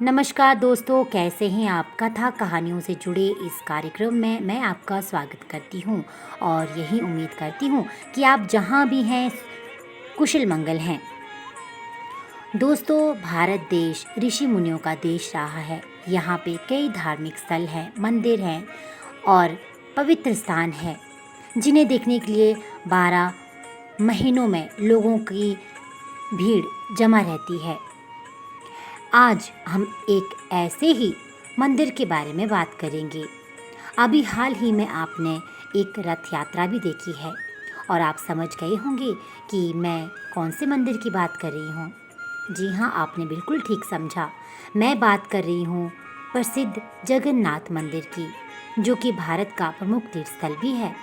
नमस्कार दोस्तों, कैसे हैं आप। कथा कहानियों से जुड़े इस कार्यक्रम में मैं आपका स्वागत करती हूं और यही उम्मीद करती हूं कि आप जहां भी हैं कुशल मंगल हैं। दोस्तों, भारत देश ऋषि मुनियों का देश रहा है। यहाँ पे कई धार्मिक स्थल हैं, मंदिर हैं और पवित्र स्थान हैं जिन्हें देखने के लिए 12 महीनों में लोगों की भीड़ जमा रहती है। आज हम एक ऐसे ही मंदिर के बारे में बात करेंगे। अभी हाल ही में आपने एक रथ यात्रा भी देखी है और आप समझ गए होंगे कि मैं कौन से मंदिर की बात कर रही हूँ। जी हाँ, आपने बिल्कुल ठीक समझा। मैं बात कर रही हूँ प्रसिद्ध जगन्नाथ मंदिर की, जो कि भारत का प्रमुख तीर्थ स्थल भी है।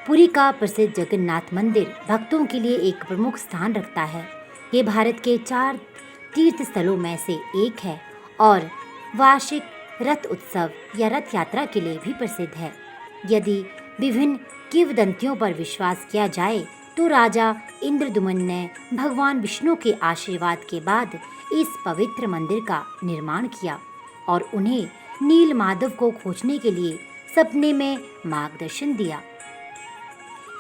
पुरी का प्रसिद्ध जगन्नाथ मंदिर भक्तों के लिए एक प्रमुख स्थान रखता है। ये भारत के 4 तीर्थ स्थलों में से एक है और वार्षिक रथ उत्सव या रथ यात्रा के लिए भी प्रसिद्ध है। यदि विभिन्न किंवदंतियों पर विश्वास किया जाए तो राजा इंद्रदुमन ने भगवान विष्णु के आशीर्वाद के बाद इस पवित्र मंदिर का निर्माण किया और उन्हें नील माधव को खोजने के लिए सपने में मार्गदर्शन दिया।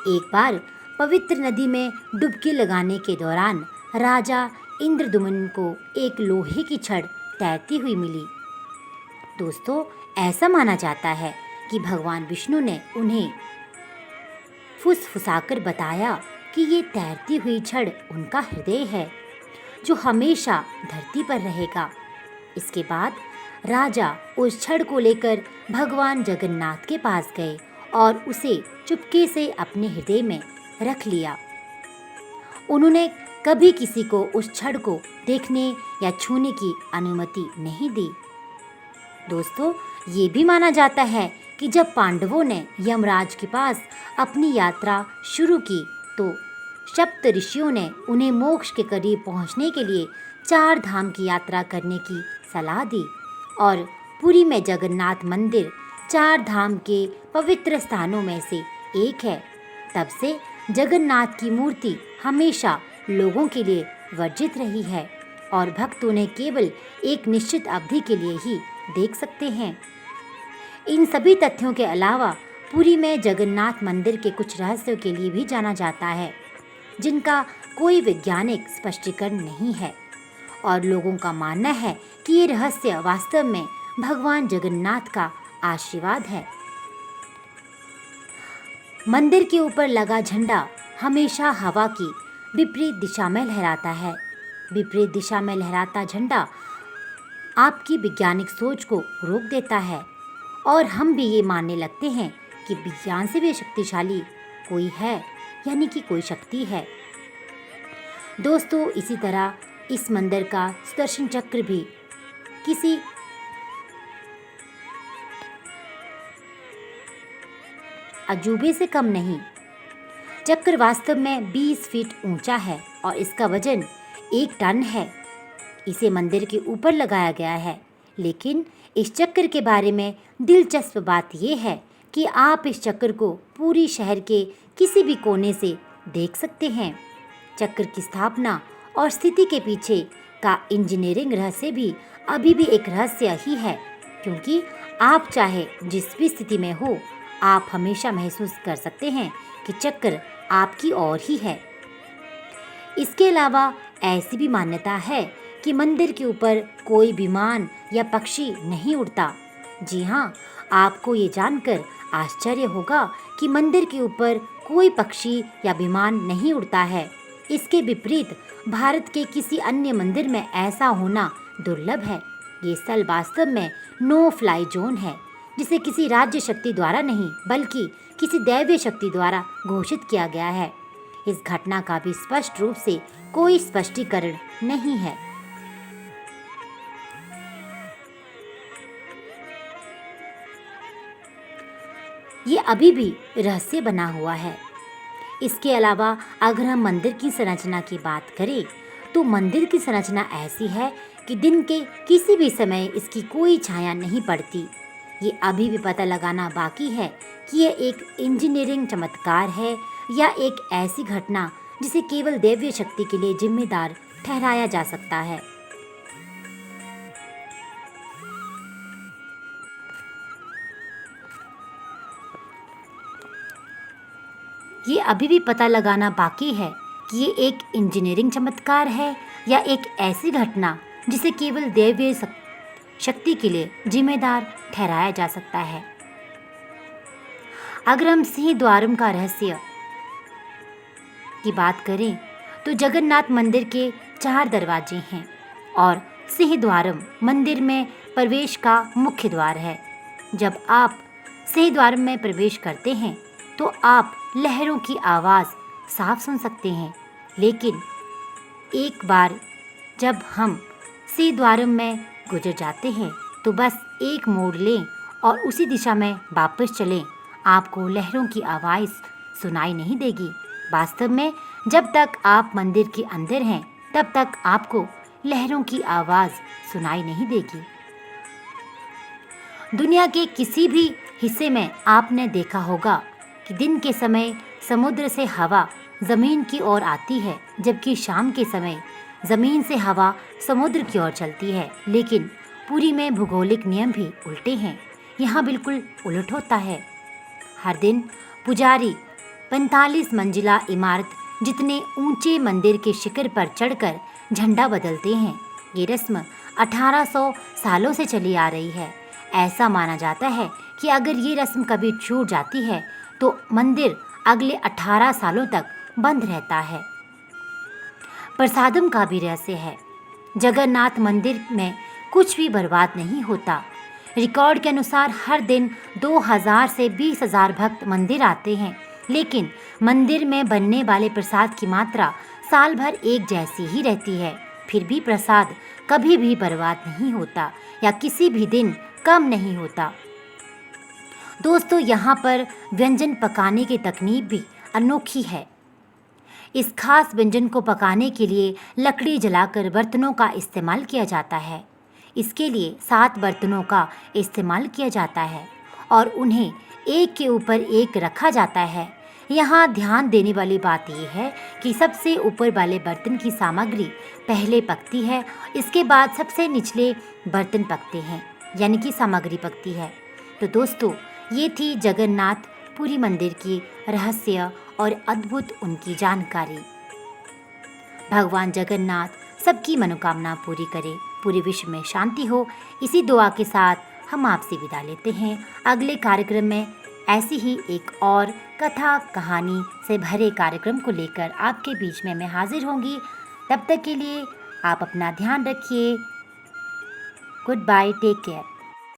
एक बार पवित्र नदी में डुबकी लगाने के दौरान राजा इंद्रदुमन को एक लोहे की छड़ तैरती हुई मिली। दोस्तों, ऐसा माना जाता है कि भगवान विष्णु ने उन्हें फुसफुसाकर बताया कि ये तैरती हुई छड़ उनका हृदय है, जो हमेशा धरती पर रहेगा। इसके बाद राजा उस छड़ को लेकर भगवान जगन्नाथ के पास गए और उसे चुपके से अपने हृदय में रख लिया। उन्होंने कभी किसी को उस छड़ को देखने या छूने की अनुमति नहीं दी। दोस्तों, ये भी माना जाता है कि जब पांडवों ने यमराज के पास अपनी यात्रा शुरू की तो सप्त ऋषियों ने उन्हें मोक्ष के करीब पहुंचने के लिए 4 धाम की यात्रा करने की सलाह दी और पुरी में जगन्नाथ मंदिर 4 धाम के पवित्र स्थानों में से एक है। तब से जगन्नाथ की मूर्ति हमेशा लोगों के लिए वर्जित रही है और भक्त उन्हें केवल एक निश्चित अवधि के लिए ही देख सकते हैं। इन सभी तथ्यों के अलावा पुरी में जगन्नाथ मंदिर के कुछ रहस्यों के लिए भी जाना जाता है, जिनका कोई वैज्ञानिक स्पष्टीकरण नहीं है और लोगों का मानना है कि ये रहस्य वास्तव में भगवान जगन्नाथ का आशीर्वाद है। मंदिर के ऊपर लगा झंडा हमेशा हवा की विपरीत दिशा में लहराता है। विपरीत दिशा में लहराता झंडा आपकी वैज्ञानिक सोच को रोक देता है और हम भी ये मानने लगते हैं कि विज्ञान से भी शक्तिशाली कोई है, यानी कि कोई शक्ति है। दोस्तों, इसी तरह इस मंदिर का सुदर्शन चक्र भी किसी अजूबे से कम नहीं। चक्र वास्तव में 20 फीट ऊंचा है और इसका वजन 1 टन है। इसे मंदिर के ऊपर लगाया गया है, लेकिन इस चक्र के बारे में दिलचस्प बात यह है कि आप इस चक्र को पूरी शहर के किसी भी कोने से देख सकते हैं। चक्र की स्थापना और स्थिति के पीछे का इंजीनियरिंग रहस्य भी अभी भी एक रहस्य ही है, क्योंकि आप चाहे जिस भी स्थिति में हो, आप हमेशा महसूस कर सकते हैं कि चक्र आपकी ओर ही है। इसके अलावा ऐसी भी मान्यता है कि मंदिर के ऊपर कोई विमान या पक्षी नहीं उड़ता। जी हाँ, आपको ये जानकर आश्चर्य होगा कि मंदिर के ऊपर कोई पक्षी या विमान नहीं उड़ता है। इसके विपरीत भारत के किसी अन्य मंदिर में ऐसा होना दुर्लभ है। ये स्थल वास्तव में नो फ्लाई जोन है, जिसे किसी राज्य शक्ति द्वारा नहीं बल्कि किसी दैवीय शक्ति द्वारा घोषित किया गया है। इस घटना का भी स्पष्ट रूप से कोई स्पष्टीकरण नहीं है। ये अभी भी रहस्य बना हुआ है। इसके अलावा अगर हम मंदिर की संरचना की बात करें तो मंदिर की संरचना ऐसी है कि दिन के किसी भी समय इसकी कोई छाया नहीं पड़ती। ये अभी भी पता लगाना बाकी है कि यह एक इंजीनियरिंग चमत्कार है या एक ऐसी घटना जिसे केवल दैवीय शक्ति के लिए जिम्मेदार ठहराया जा सकता है। ये अभी भी पता लगाना बाकी है कि ये एक इंजीनियरिंग चमत्कार है या एक ऐसी घटना जिसे केवल दैवीय शक्ति के लिए जिम्मेदार ठहराया जा सकता है। अगर हम सिंह द्वारम का रहस्य की बात करें तो जगन्नाथ मंदिर के 4 दरवाजे हैं और सिंह द्वारम मंदिर में प्रवेश का मुख्य द्वार है। जब आप सिंह द्वारम में प्रवेश करते हैं तो आप लहरों की आवाज़ साफ सुन सकते हैं, लेकिन एक बार जब हम सिंह द्वारम में गुजर जाते हैं तो बस एक मोड़ लें और उसी दिशा में वापस चलें, आपको लहरों की आवाज़ सुनाई नहीं देगी। वास्तव में जब तक आप मंदिर के अंदर हैं तब तक आपको लहरों की आवाज़ सुनाई नहीं देगी। दुनिया के किसी भी हिस्से में आपने देखा होगा कि दिन के समय समुद्र से हवा ज़मीन की ओर आती है, जबकि शाम के समय ज़मीन से हवा समुद्र की ओर चलती है। लेकिन पुरी में भूगोलिक नियम भी उल्टे हैं। यहाँ बिल्कुल उलट होता है। हर दिन पुजारी 45 मंजिला इमारत जितने ऊंचे मंदिर के शिखर पर चढ़कर झंडा बदलते हैं। ये रस्म 1800 सालों से चली आ रही है। ऐसा माना जाता है कि अगर ये रस्म कभी छूट जाती है तो मंदिर अगले 18 सालों तक बंद रहता है। प्रसादम का भी रहस्य है। जगन्नाथ मंदिर में कुछ भी बर्बाद नहीं होता। रिकॉर्ड के अनुसार हर दिन 2000 से 20,000 भक्त मंदिर आते हैं, लेकिन मंदिर में बनने वाले प्रसाद की मात्रा साल भर एक जैसी ही रहती है। फिर भी प्रसाद कभी भी बर्बाद नहीं होता या किसी भी दिन कम नहीं होता। दोस्तों, यहाँ पर व्यंजन पकाने की तकनीक भी अनोखी है। इस खास व्यंजन को पकाने के लिए लकड़ी जलाकर बर्तनों का इस्तेमाल किया जाता है। इसके लिए 7 बर्तनों का इस्तेमाल किया जाता है और उन्हें एक के ऊपर एक रखा जाता है। यहाँ ध्यान देने वाली बात यह है कि सबसे ऊपर वाले बर्तन की सामग्री पहले पकती है, इसके बाद सबसे निचले बर्तन पकते हैं, यानी कि सामग्री पकती है। तो दोस्तों, ये थी जगन्नाथ पुरी मंदिर की रहस्य और अद्भुत उनकी जानकारी। भगवान जगन्नाथ सबकी मनोकामना पूरी करे, पूरे विश्व में शांति हो। इसी दुआ के साथ हम आपसे विदा लेते हैं। अगले कार्यक्रम में ऐसी ही एक और कथा कहानी से भरे कार्यक्रम को लेकर आपके बीच में मैं हाजिर होंगी। तब तक के लिए आप अपना ध्यान रखिए। Good bye, take care.